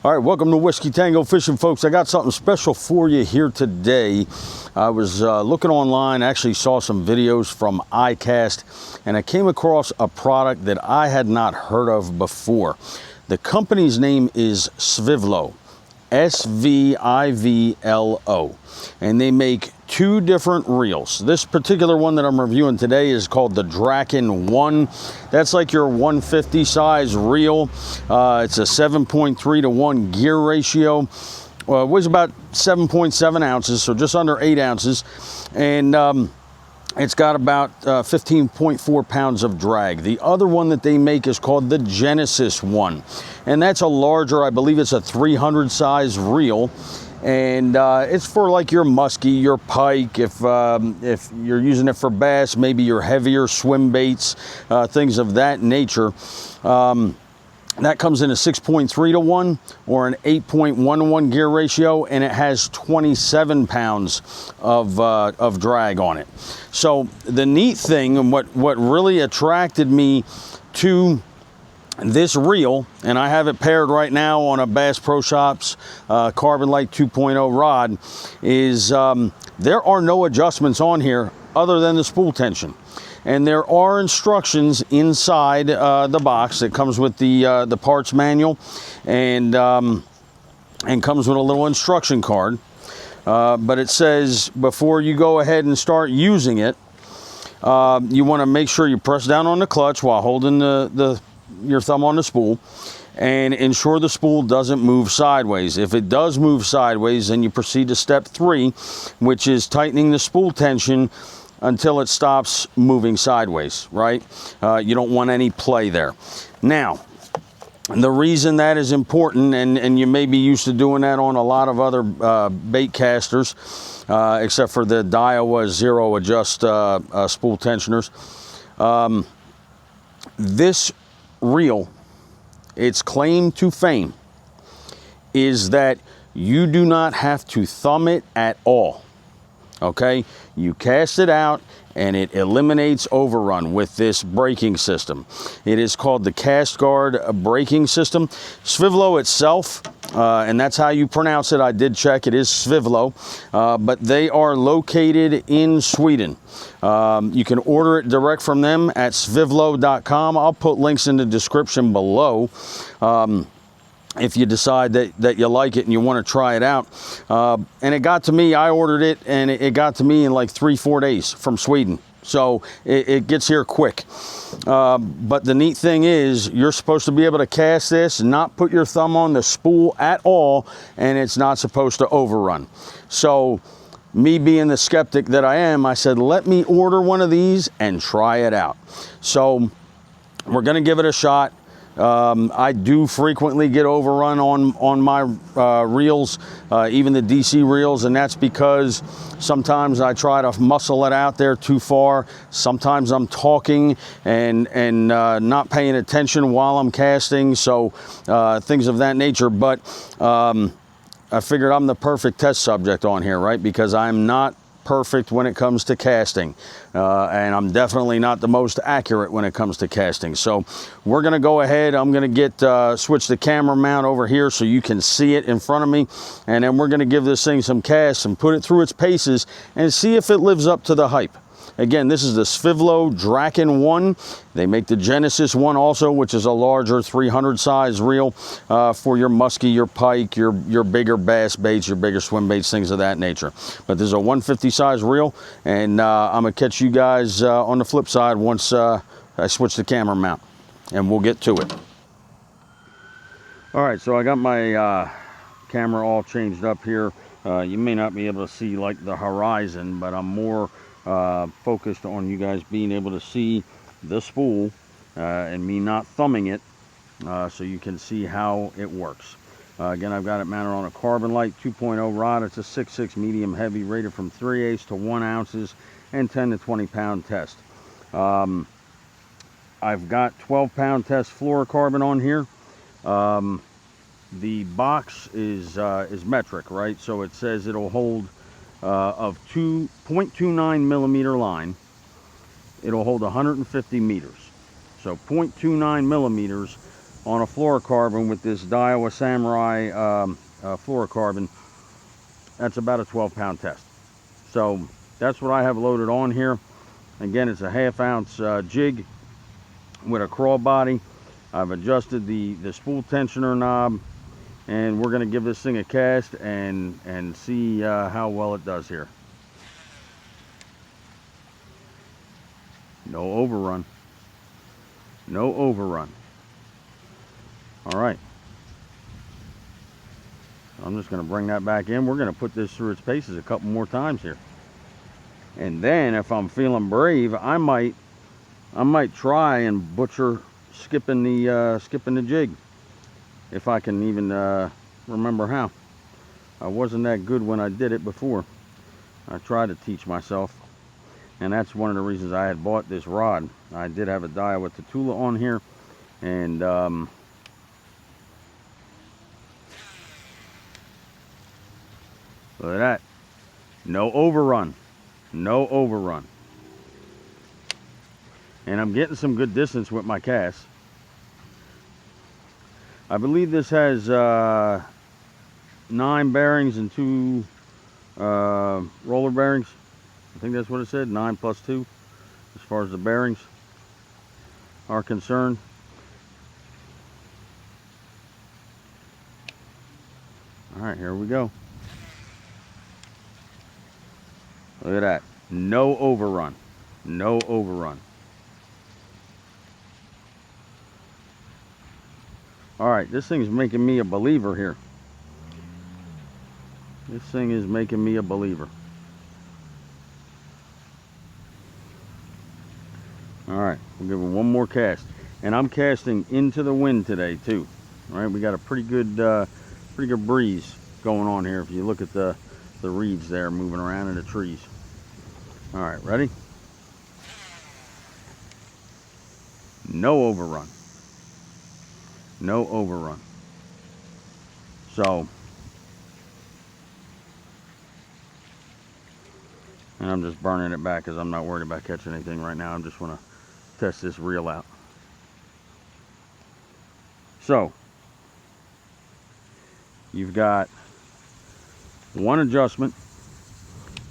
All right, welcome to Whiskey Tango Fishing, folks. I got something special for you here today. I was looking online, actually saw some videos from iCast, and I came across a product that I had not heard of before. The company's name is Svivlo, S-V-I-V-L-O, and they make two different reels. This particular one that I'm reviewing today is called the Draken ONE. That's like your 150 size reel. It's a 7.3 to 1 gear ratio. It weighs about 7.7 ounces, so just under 8 ounces. And it's got about 15.4 pounds of drag. The other one that they make is called the Genesis ONE. And that's a larger, I believe it's a 300 size reel. And it's for like your muskie, your pike, if you're using it for bass, maybe your heavier swim baits, things of that nature. That comes in a 6.3 to 1 or an 8.1 to 1 gear ratio, and it has 27 pounds of drag on it. So the neat thing, and what really attracted me to this reel, and I have it paired right now on a Bass Pro Shops Carbon Light 2.0 rod, is there are no adjustments on here other than the spool tension. And there are instructions inside the box that comes with the parts manual, and comes with a little instruction card. But it says before you go ahead and start using it, you want to make sure you press down on the clutch while holding your thumb on the spool, and ensure the spool doesn't move sideways. If it does move sideways, then you proceed to step 3, which is tightening the spool tension until it stops moving sideways, right? You don't want any play there. Now, the reason that is important, and you may be used to doing that on a lot of other bait casters, except for the Daiwa Zero Adjust spool tensioners. This reel, its claim to fame is that you do not have to thumb it at all. Okay, you cast it out and it eliminates overrun with this braking system. It is called the CastGuard braking system. Svivlo itself, and that's how you pronounce it, I did check, it is Svivlo, but they are located in Sweden. You can order it direct from them at svivlo.com. I'll put links in the description below. If you decide that you like it and you want to try it out. And it got to me, I ordered it, and it got to me in like 3-4 days from Sweden. So it gets here quick. But the neat thing is, you're supposed to be able to cast this, not put your thumb on the spool at all, and it's not supposed to overrun. So me being the skeptic that I am, I said, let me order one of these and try it out. So we're going to give it a shot. I do frequently get overrun on my reels, even the DC reels, and that's because sometimes I try to muscle it out there too far. Sometimes I'm talking and not paying attention while I'm casting, so things of that nature. But I figured I'm the perfect test subject on here, right? Because I'm not perfect when it comes to casting, and I'm definitely not the most accurate when it comes to casting. So we're gonna go ahead, I'm gonna get switch the camera mount over here so you can see it in front of me, and then we're gonna give this thing some casts and put it through its paces and see if it lives up to the hype. Again, this is the Svivlo Draken ONE. They make the Genesis ONE also, which is a larger 300 size reel for your muskie, your pike, your bigger bass baits, your bigger swim baits, things of that nature. But this is a 150 size reel, and I'm gonna catch you guys on the flip side once I switch the camera mount, and we'll get to it. All right, so I got my camera all changed up here. You may not be able to see like the horizon, but I'm more focused on you guys being able to see the spool and me not thumbing it, so you can see how it works. Again, I've got it mounted on a Carbon Light 2.0 rod. It's a 6.6 medium heavy, rated from 3/8 to 1 ounces and 10 to 20 pound test. I've got 12 pound test fluorocarbon on here. The box is metric, right? So it says it'll hold of 0.29 millimeter line, it'll hold 150 meters. So 0.29 millimeters on a fluorocarbon with this Daiwa Samurai fluorocarbon, that's about a 12-pound test. So that's what I have loaded on here. Again, it's a 1/2 ounce jig with a crawl body. I've adjusted the spool tensioner knob, and we're going to give this thing a cast and see how well it does here. No overrun. No overrun. All right. I'm just going to bring that back in. We're going to put this through its paces a couple more times here. And then if I'm feeling brave, I might try and butcher skipping the jig, if I can even remember how. I wasn't that good when I did it before. I tried to teach myself, and that's one of the reasons I had bought this rod. I did have a Daiwa Tatula on here, and look at that. No overrun. No overrun. And I'm getting some good distance with my cast. I believe this has 9 bearings and 2 roller bearings. I think that's what it said, 9 plus 2, as far as the bearings are concerned. All right, here we go. Look at that. No overrun. No overrun. All right, this thing's making me a believer here. This thing is making me a believer. All right, we'll give it one more cast. And I'm casting into the wind today too. All right, we got a pretty good breeze going on here if you look at the reeds there moving around in the trees. All right, ready? No overrun. No overrun. So, and I'm just burning it back because I'm not worried about catching anything right now. I just want to test this reel out. So, you've got one adjustment,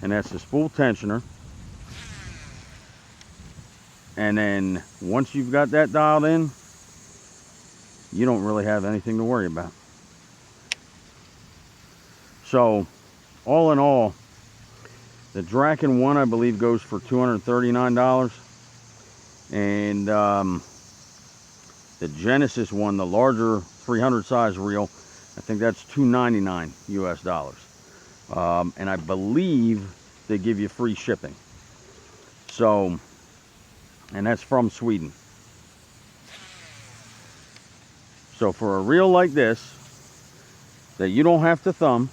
and that's the spool tensioner. And then once you've got that dialed in, you don't really have anything to worry about. So, all in all, the Draken one, I believe, goes for $239. And the Genesis one, the larger 300 size reel, I think that's $299 US. And I believe they give you free shipping. So, and that's from Sweden. So for a reel like this, that you don't have to thumb,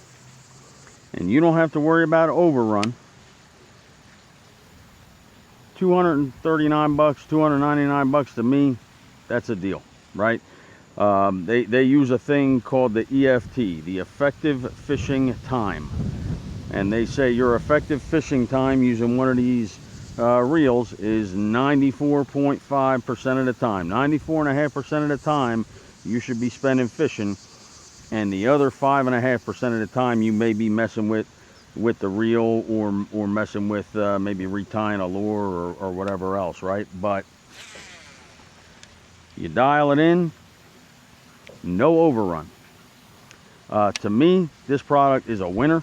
and you don't have to worry about overrun, $239, $299 to me, that's a deal, right? They use a thing called the EFT, the effective fishing time. And they say your effective fishing time using one of these reels is 94.5% of the time. 94.5% of the time you should be spending fishing, and the other 5.5% of the time you may be messing with the reel or messing with maybe retying a lure or whatever else, right? But you dial it in, no overrun. To me, this product is a winner.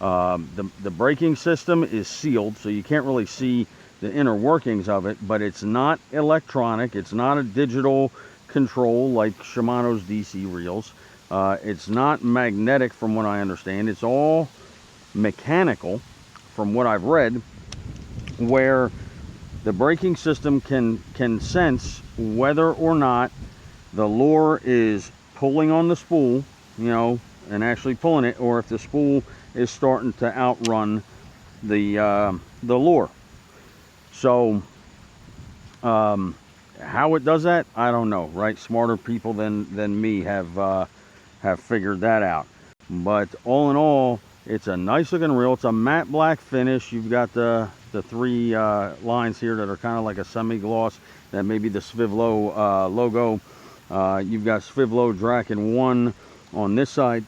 The braking system is sealed, so you can't really see the inner workings of it, but it's not electronic. It's not a digital control like Shimano's DC reels. It's not magnetic from what I understand. It's all mechanical from what I've read, where the braking system can sense whether or not the lure is pulling on the spool, you know, and actually pulling it, or if the spool is starting to outrun the lure. So how it does that, I don't know, right? Smarter people than me have figured that out. But all in all, it's a nice looking reel. It's a matte black finish. You've got the 3 lines here that are kind of like a semi-gloss. That may be the Svivlo logo You've got Svivlo Draken ONE on this side,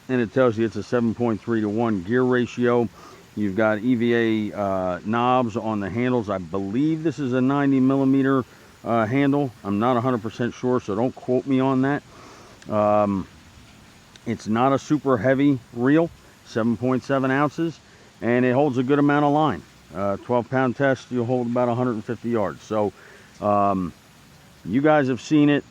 and it tells you it's a 7.3 to 1 gear ratio. You've got EVA knobs on the handles. I believe this is a 90 millimeter handle. I'm not 100% sure, so don't quote me on that. It's not a super heavy reel, 7.7 ounces, and it holds a good amount of line. 12-pound test, you'll hold about 150 yards. So you guys have seen it.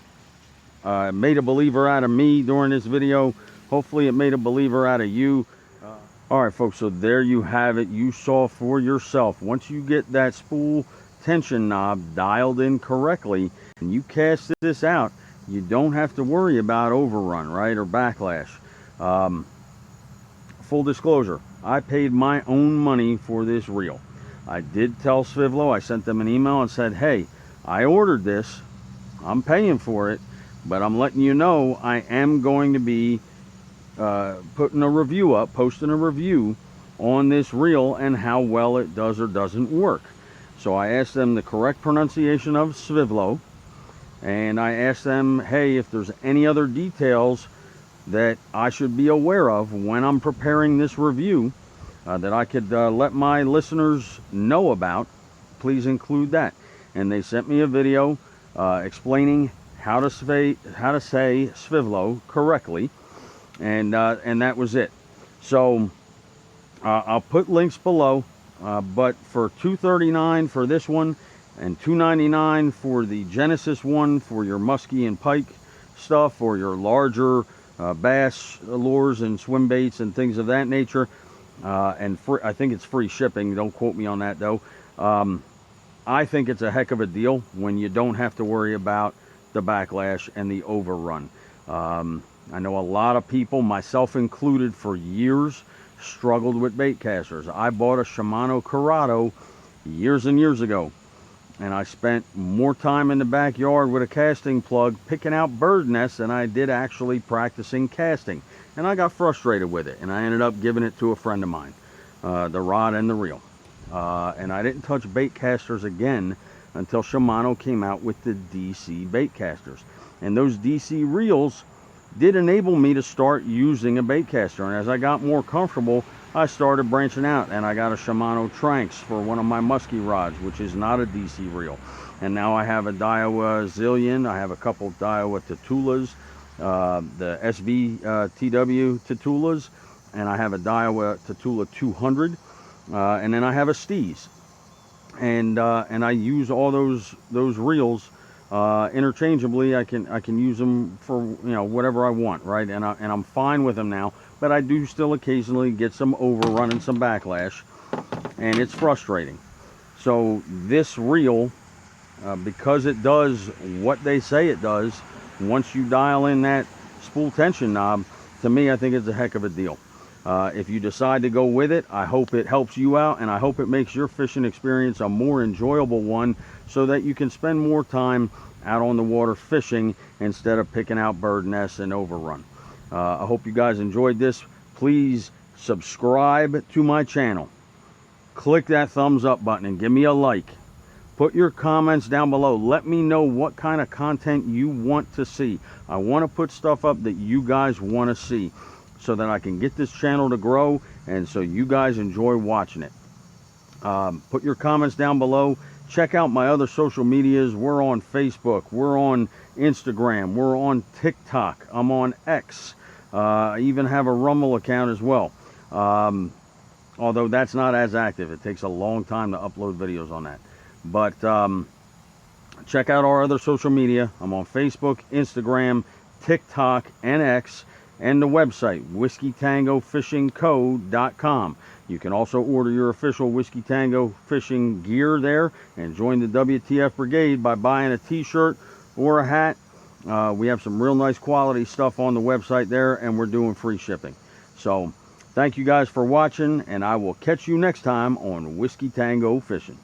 Made a believer out of me during this video. Hopefully it made a believer out of you. All right, folks, so there you have it. You saw for yourself. Once you get that spool tension knob dialed in correctly and you cast this out, you don't have to worry about overrun, right, or backlash. Full disclosure, I paid my own money for this reel. I did tell Svivlo, I sent them an email and said, hey, I ordered this, I'm paying for it, but I'm letting you know I am going to be putting a review up, posting a review on this reel and how well it does or doesn't work. So I asked them the correct pronunciation of Svivlo, and I asked them, hey, if there's any other details that I should be aware of when I'm preparing this review that I could let my listeners know about, please include that. And they sent me a video explaining how to say Svivlo correctly, and that was it. So I'll put links below, but for $239 for this one and $299 for the Genesis one for your muskie and pike stuff, or your larger bass lures and swim baits and things of that nature, and I think it's free shipping. Don't quote me on that though. I think it's a heck of a deal when you don't have to worry about the backlash and the overrun. I know a lot of people, myself included, for years struggled with bait casters. I bought a Shimano Corrado years and years ago, and I spent more time in the backyard with a casting plug picking out bird nests than I did actually practicing casting. And I got frustrated with it, and I ended up giving it to a friend of mine, the rod and the reel. And I didn't touch bait casters again until Shimano came out with the DC bait casters. And those DC reels did enable me to start using a bait caster. And as I got more comfortable, I started branching out, and I got a Shimano Tranx for one of my muskie rods, which is not a DC reel. And now I have a Daiwa Zillion. I have a couple Daiwa Tatulas, the SVTW Tatulas, and I have a Daiwa Tatula 200, and then I have a Steez. And I use all those reels interchangeably. I can use them for whatever I want, right? And I'm fine with them now. But I do still occasionally get some overrun and some backlash, and it's frustrating. So this reel, because it does what they say it does, once you dial in that spool tension knob, to me, I think it's a heck of a deal. If you decide to go with it, I hope it helps you out, and I hope it makes your fishing experience a more enjoyable one, so that you can spend more time out on the water fishing instead of picking out bird nests and overrun. I hope you guys enjoyed this. Please subscribe to my channel. Click that thumbs up button and give me a like. Put your comments down below. Let me know what kind of content you want to see. I want to put stuff up that you guys want to see, so that I can get this channel to grow and so you guys enjoy watching it. Put your comments down below. Check out my other social medias. We're on Facebook. We're on Instagram. We're on TikTok. I'm on X. I even have a Rumble account as well. Although that's not as active. It takes a long time to upload videos on that. But check out our other social media. I'm on Facebook, Instagram, TikTok, and X, and the website, whiskeytangofishingco.com. You can also order your official Whiskey Tango fishing gear there and join the WTF Brigade by buying a t-shirt or a hat. We have some real nice quality stuff on the website there, and we're doing free shipping. So thank you guys for watching, and I will catch you next time on Whiskey Tango Fishing.